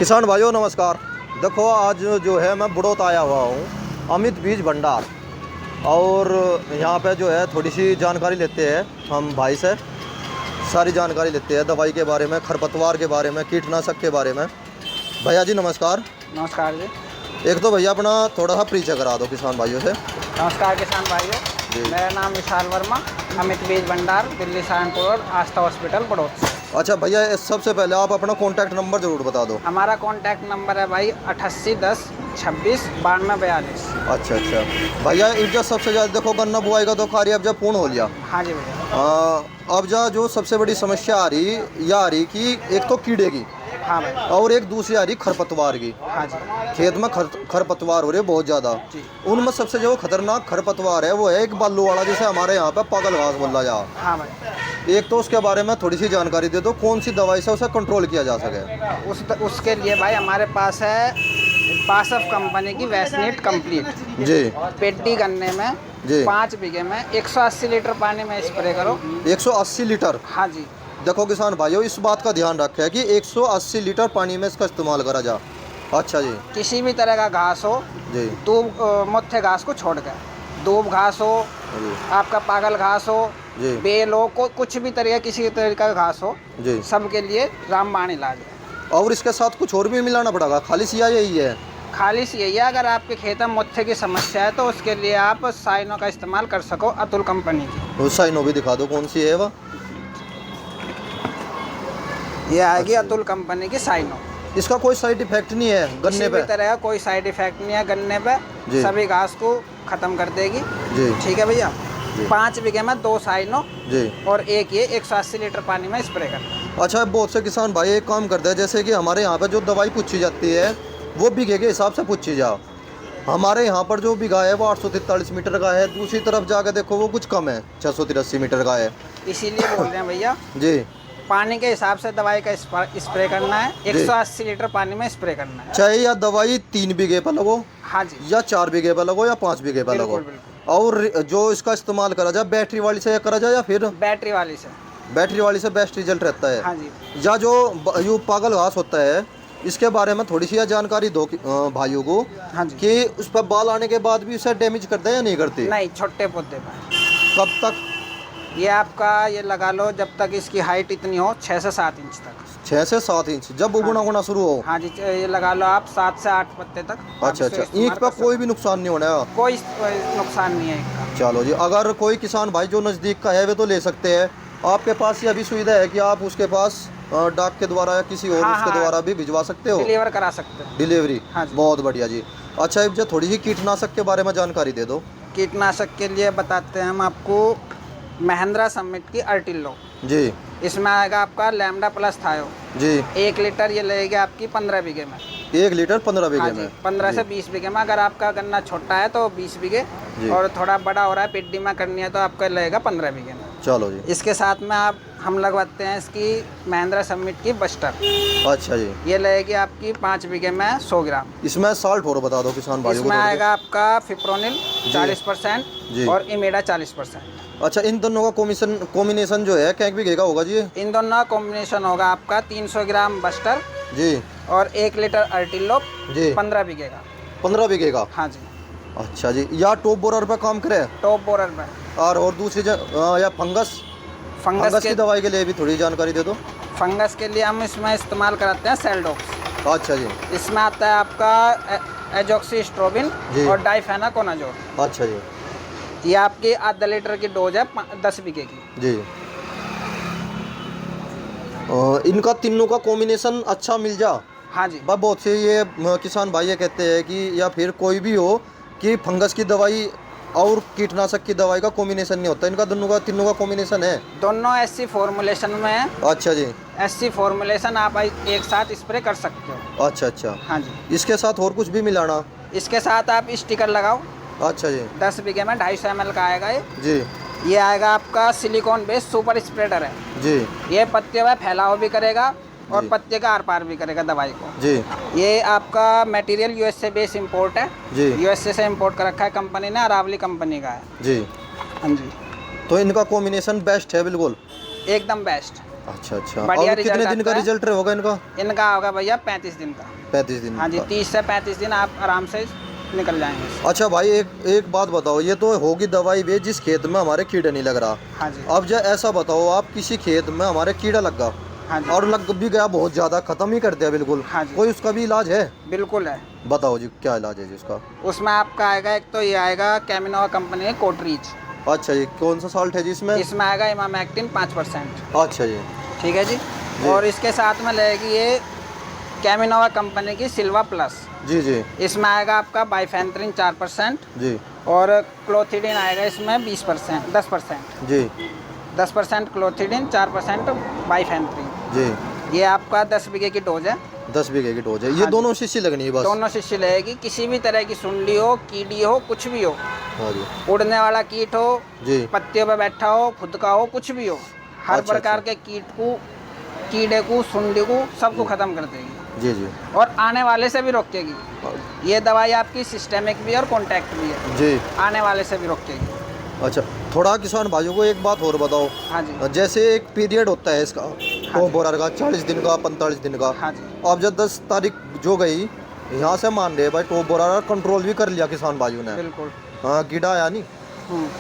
किसान भाइयों नमस्कार। देखो आज जो है मैं बुड़ौत आया हुआ हूँ अमित बीज भंडार, और यहाँ पे जो है थोड़ी सी जानकारी लेते हैं हम भाई से। सारी जानकारी लेते हैं दवाई के बारे में, खरपतवार के बारे में, कीटनाशक के बारे में। भैया जी नमस्कार। नमस्कार जी। एक तो भैया अपना थोड़ा सा परिचय करा दो किसान भाइयों से। नमस्कार किसान भाइयों, मेरा नाम विशाल वर्मा, अमित बीज भंडार, दिल्ली सहारनपुर रोड, आस्था हॉस्पिटल बुड़ौत। अच्छा भैया, सबसे पहले आप अपना कॉन्टैक्ट नंबर ज़रूर बता दो। हमारा कॉन्टैक्ट नंबर है भाई 88 10 26 92 42। अच्छा भैया, इज्जत सबसे ज़्यादा देखो गन्ना बुआई का तो कार्य अब जब पूर्ण हो लिया। हाँ जी भैया। अब जो सबसे बड़ी समस्या आ रही कि एक तो कीड़े की, हाँ भाई, और एक दूसरी आ रही खरपतवार की। हाँ जी। खेत में खरपतवार हो रहे बहुत ज़्यादा। उनमें सबसे जो खतरनाक खरपतवार है वो है एक बालू वाला, जिसे हमारे यहाँ पे पागल घास बोला जा। हाँ भाई। एक तो उसके बारे में थोड़ी सी जानकारी दे दो, कौन सी दवाई से उसे कंट्रोल किया जा सके। उसके लिए भाई हमारे पास है पासफ कंपनी की वैसनेट कंप्लीट जी। पेटी गन्ने में जी 5 बीघे में 180 लीटर पानी में स्प्रे करो। 180 लीटर? हाँ जी। देखो किसान भाइयों, इस बात का ध्यान रखें कि 180 लीटर पानी में इसका इस्तेमाल करा जा। अच्छा जी। किसी भी तरह का घास हो जी, दूब मुख्य घास को छोड़कर, दूब घास हो, आपका पागल घास हो, बेल हो, कुछ भी तरह किसी तरह का घास हो जी, सबके लिए रामबाण इलाज है। और इसके साथ कुछ और भी मिलाना पड़ेगा? खाली सिया यही है? खाली यही है। अगर आपके खेत में मुख्य की समस्या है तो उसके लिए आप साइनो का इस्तेमाल कर सको, अतुल कंपनी की। वो साइनो भी दिखा दो, कौन सी है वो? ये आएगी अतुल कंपनी की साइनो। इसका कोई साइड इफेक्ट नहीं है गन्ने पे? तरह का कोई साइड इफेक्ट नहीं है गन्ने पे, सभी घास को खत्म कर देगी जी। ठीक है भैया। 5 बीघे में 2 साइनो जी, और एक ये 180 लीटर पानी में स्प्रे करना। अच्छा, बहुत से किसान भाई एक काम करते हैं, जैसे कि हमारे यहाँ पे जो दवाई पूछी जाती है वो बीघे के हिसाब से पूछी जा। हमारे यहाँ पर जो बीघा है वो 843 मीटर का है, दूसरी तरफ जाकर देखो वो कुछ कम है, 683 मीटर का है। इसीलिए बोल रहे हैं भैया जी, पानी के हिसाब से दवाई का स्प्रे करना है। 180 लीटर पानी में स्प्रे करना है। चाहे या दवाई 3 बीघे पर लगो, हाँ जी, या 4 बीघे पर लगो, या 5 बीघे पर लगो। और जो इसका इस्तेमाल करा जाए बैटरी वाली से करा जाए या फिर बैटरी वाली से? बैटरी वाली से बेस्ट रिजल्ट रहता है। हाँ जी। या जो यू पागल घास होता है, इसके बारे में थोड़ी सी जानकारी दो भाइयों को। हाँ जी। कि उस पर बाल आने के बाद भी उसे डैमेज करता है या नहीं करती? नहीं, छोटे पौधे पर। कब तक? ये आपका ये लगा लो जब तक इसकी हाइट इतनी हो, 6 से 7 इंच तक। 6 से 7 इंच जब उगना होना शुरू हो? हाँ जी, ये लगा लो आप 7 से 8 पत्ते तक। अच्छा, ईंट पर कोई भी नुकसान नहीं होना है? कोई नुकसान नहीं है इसका। चलो जी, अगर कोई किसान भाई जो नज़दीक का है वे तो ले सकते हैं। आपके पास ये अभी सुविधा है कि आप उसके पास डाक के द्वारा या किसी और उसके द्वारा भी भिजवा सकते हो? डिलीवर करा सकते हैं। डिलीवरी? हाँ जी। बहुत बढ़िया जी। अच्छा, अब जो थोड़ी सी कीटनाशक के बारे में जानकारी दे दो। कीटनाशक के लिए बताते हैं हम आपको महिंद्रा समिट की अर्टिलो जी। इसमें आएगा आपका लैम्डा प्लस थायो जी। 1 लीटर ये लगेगी आपकी 15 बीघे में। 1 लीटर 15 बीघे में? 15 से 20 बीघे में। अगर आपका गन्ना छोटा है तो 20 बीघे, और थोड़ा बड़ा हो रहा है, पिड्डी में करनी है तो आपका लगेगा 15 बीघे में। चलो जी। इसके साथ में हम लगवाते हैं इसकी महिंद्रा समिट की बस्टर। अच्छा जी। ये लगेगी आपकी 5 बीघे में 100 ग्राम। इसमें साल्ट और बता दो किसान भाइयों को। इसमें आएगा आपका फिप्रोनिल 40% और इमेडा 40%। अच्छा, इन दोनों का कॉम्बिनेशन जो है क्या बीघे का होगा जी? इन दोनों का कॉम्बिनेशन होगा आपका 300 ग्राम बस्टर जी, और 1 लीटर अर्टिलो जी। 15 बीघे का। 15 बीघे का? हाँ जी। अच्छा जी। या टॉप बोरर पे काम करे? टॉप बोरर पे। और दूसरी या फंगस की दवाई के लिए भी थोड़ी जानकारी दे दो। फंगस के लिए हम इसमें इस्तेमाल कराते हैं सेल्डोक्स। अच्छा जी। इसमें आता है आपका एजॉक्सीस्ट्रोबिन और डाइफेनाकोनाजोल। अच्छा जी। ये आपकी आधा लीटर की डोज है 10 बीघे की जी। इनका तीनों का कॉम्बिनेशन अच्छा मिल जा? हाँ जी। बहुत से ये किसान भाई ये कहते हैं कि या फिर कोई भी हो कि फंगस की दवाई और कीटनाशक की दवाई का कॉम्बिनेशन नहीं होता। इनका तीनों का कॉम्बिनेशन है? दोनों एससी फॉर्मुलेशन में है। अच्छा जी। एससी फॉर्मुलेशन आप एक साथ स्प्रे कर सकते हो। अच्छा। हाँ जी। इसके साथ और कुछ भी मिलाना? इसके साथ आप स्टिकर लगाओ। अच्छा जी। 10 बीघे में 250 ml का आएगा ये जी। ये आएगा आपका सिलिकॉन बेस्ड सुपर स्प्रेडर है जी। ये पत्ते में फैलाव भी करेगा और पत्ते का आर पार भी करेगा दवाई को जी। ये आपका मटेरियल यूएसए बेस इंपोर्ट है जी। यूएसए से इंपोर्ट कर रखा है कंपनी ने, अरावली कंपनी का है जी। हाँ जी। तो इनका कॉम्बिनेशन बेस्ट है? बिल्कुल एकदम बेस्ट। अच्छा अच्छा। बढ़िया और कितने दिन का रिजल्ट होगा इनका? इनका होगा भैया 35 दिन का। 35 दिन? हाँ जी, 30 से 35 दिन आप आराम से निकल जाएंगे। अच्छा भाई, एक बात बताओ, ये तो होगी दवाई भी जिस खेत में हमारे कीड़ा नहीं लग रहा। हाँ जी। अब जब ऐसा बताओ, आप किसी खेत में हमारे कीड़ा लग गया, हाँ जी, और लग भी गया बहुत ज़्यादा, ख़त्म ही कर दिया बिल्कुल, हाँ जी, कोई उसका भी इलाज है? बिल्कुल है। बताओ जी, क्या इलाज है जी उसका? उसमें आपका आएगा, एक तो ये आएगा कैमिनोवा कंपनी है कोटरीज। अच्छा जी, कौन सा साल्ट है जी इसमें? इसमें आएगा इमामेक्टिन 5%। अच्छा जी, ठीक है जी। और इसके साथ में लगेगी ये कैमिनोवा कंपनी की सिल्वा प्लस। जी जी। इसमें आएगा आपका बाइफेंथ्रिन 4% जी। और क्लोथिडीन आएगा इसमें 20%, 10%। जी। 10% क्लोथिडीन, 4% बाइफेंथ्रिन। जी। ये आपका 10 बीघे की डोज है। 10 बीघे की डोज है। ये हाँ दोनों शीशी लगनी है बस? दोनों शीशी लगेगी। किसी भी तरह की सुंडी हो, कीड़ी हो, कुछ भी हो, हाँ जी, उड़ने वाला कीट हो, जी, पत्तियों पे बैठा हो, खुद का हो, कुछ भी हो, हर अच्छा, प्रकार के कीट को, कीड़े को, सुंडी को, सबको खत्म कर देगी। जी जी। और आने वाले से भी रोकेगी। ये दवाई आपकी सिस्टेमिक भी है और कॉन्टैक्ट भी है जी। आने वाले से भी रोकेगी। अच्छा, थोड़ा किसान भाइयों को एक बात और बताओ। हाँ जी। जैसे एक पीरियड होता है इसका, हाँ तो बोरा का 40 दिन का, 45 दिन का। हाँ जी। अब जब 10 तारीख जो गई, यहाँ से मान रहे भाई टॉप बोरा कंट्रोल भी कर लिया किसान भाइयों ने। बिल्कुल। हाँ, कीड़ा आया नहीं?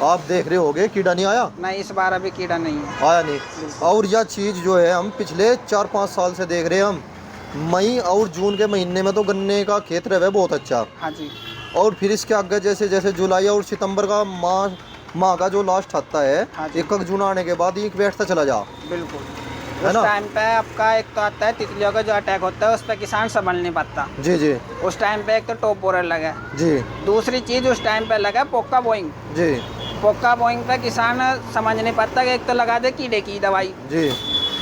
आप देख रहे होगे, कीड़ा नहीं आया? नहीं, इस बार अभी कीड़ा नहीं है। आया नहीं। और यह चीज़ जो है हम पिछले 4-5 साल से देख रहे हैं। हम मई और जून के महीने में तो गन्ने का खेत रहे बहुत अच्छा। हाँ जी। और फिर इसके आगे जैसे जैसे जुलाई और सितंबर का माह का जो लास्ट आता है, हाँ जी। 1 जून आने के बाद एक बैठता चला जा। बिल्कुल। है उस ना? टाइम पे आपका एक तो आता है तितलियों का जो अटैक होता है, उस पर किसान संभल नहीं पाता। जी जी। उस टाइम पे एक तो टॉप बोरर लगा। जी। दूसरी चीज़ उस टाइम पे लगा पोका बोइंग। जी। पोका बोइंग पे किसान समझ नहीं पाता कि एक तो लगा दे कीड़े की दवाई। जी।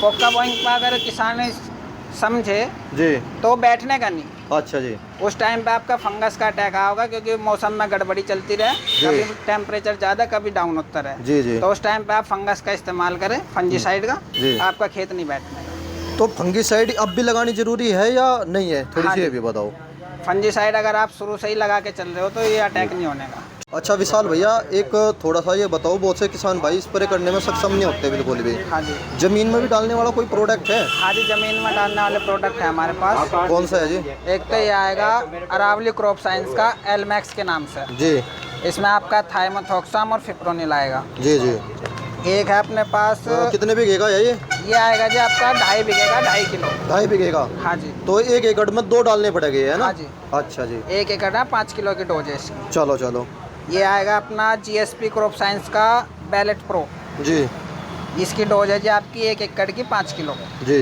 पोका बोइंग पे अगर किसान समझे जी। तो बैठने का नहीं। अच्छा जी। उस टाइम पे आपका फंगस का अटैक आया होगा, क्योंकि मौसम में गड़बड़ी चलती रहे, कभी टेम्परेचर ज़्यादा, कभी डाउन होता रहे। जी जी। तो उस टाइम पे आप फंगस का इस्तेमाल करें, फंजीसाइड का, जी। आपका खेत नहीं बैठने का। तो फंगीसाइड अब भी लगानी जरूरी है या नहीं है? थोड़ी हाँ सी जी। ये भी बताओ। फंजीसाइड अगर आप शुरू से ही लगा के चल रहे हो तो ये अटैक नहीं होने का। अच्छा विशाल भैया, एक थोड़ा सा ये बताओ, बहुत से किसान भाई स्प्रे करने में सक्षम नहीं होते बिल्कुल भी। हाँ जी। जमीन में भी डालने वाला कोई प्रोडक्ट है? हाँ जी, ज़मीन में डालने वाले प्रोडक्ट है हमारे पास। कौन सा है जी? एक तो ये आएगा अरावली क्रॉप साइंस का एलमैक्स के नाम से। जी। इसमें आपका थाइमोथोक्साम और फिप्रोनिल आएगा। जी जी। एक है अपने पास, कितने बीघे का है ये? ये आएगा जी आपका 2.5 बीघे का, 2.5 किलो। 2.5 बीघे का? हाँ जी। तो 1 एकड़ में 2 डालने पड़ेंगे, है ना? हाँ जी। अच्छा जी। 1 एकड़ है, 5 किलो की डोज है इसकी। चलो चलो। ये आएगा अपना जीएसपी क्रॉप साइंस का बैलेट प्रो। जी। इसकी डोज है जी आपकी 1 एकड़ की 5 किलो। जी।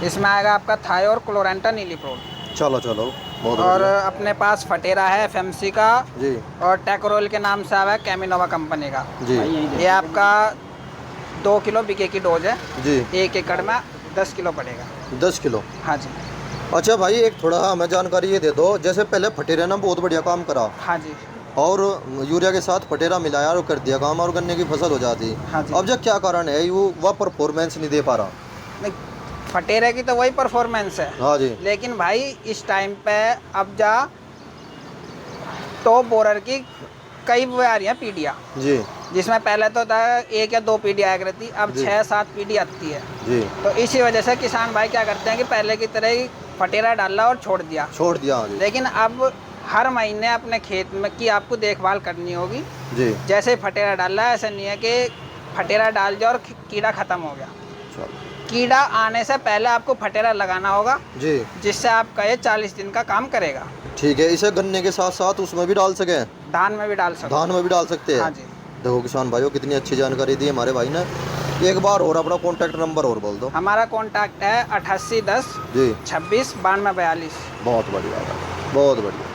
इसमें आएगा आपका थाई और क्लोरेंटा नीलीप्रोल। चलो चलो, बहुत और बढ़िया। अपने पास फटेरा है एफएमसी का, जी। और टेक्रोल के नाम से आया है कैमिनोवा कंपनी का। जी। ये आपका 2 किलो बीघे की डोज है। जी। 1 एकड़ में 10 किलो पड़ेगा। 10 किलो? हाँ जी। अच्छा भाई, एक थोड़ा हमें जानकारी ये दे दो, जैसे पहले फटेरा ने बहुत बढ़िया काम करा, हाँ जी। और यूरिया के साथ फटेरा मिलाया और कर दिया काम, और गन्ने की फसल हो जाती। हाँ जी। अब जब क्या कारण है वह परफॉर्मेंस नहीं दे पा रहा? नहीं, फटेरे की तो वही परफॉर्मेंस है। हाँ जी। लेकिन भाई इस टाइम पे अब जा टॉप बोरर की कई वो आ रही हैं पीढ़ियाँ, जी। जिसमें पहले तो था 1 या 2 पीढ़ी आया करती, अब 6-7 पीढ़ी आती है। जी। तो इसी वजह से किसान भाई क्या करते हैं कि पहले की तरह ही फटेरा डाला और छोड़ दिया। हाँ जी। लेकिन अब हर महीने अपने खेत में की आपको देखभाल करनी होगी। जी। जैसे ही फटेरा डाला है, ऐसा नहीं है कि फटेरा डाल दिया और कीड़ा खत्म हो गया। चलो। कीड़ा आने से पहले आपको फटेरा लगाना होगा जी। जिससे आपका ये 40 दिन का काम करेगा। ठीक है, इसे गन्ने के साथ साथ उसमें भी डाल सके? धान में भी डाल सकते। धान में भी डाल सकते हैं? हाँ जी। देखो किसान भाइयों, कितनी अच्छी जानकारी दी हमारे भाई ने। एक बार और अपना कॉन्टैक्ट नंबर और बोल दो। हमारा कॉन्टैक्ट है 8810 जी 26 92 42। बहुत बढ़िया, बहुत बढ़िया।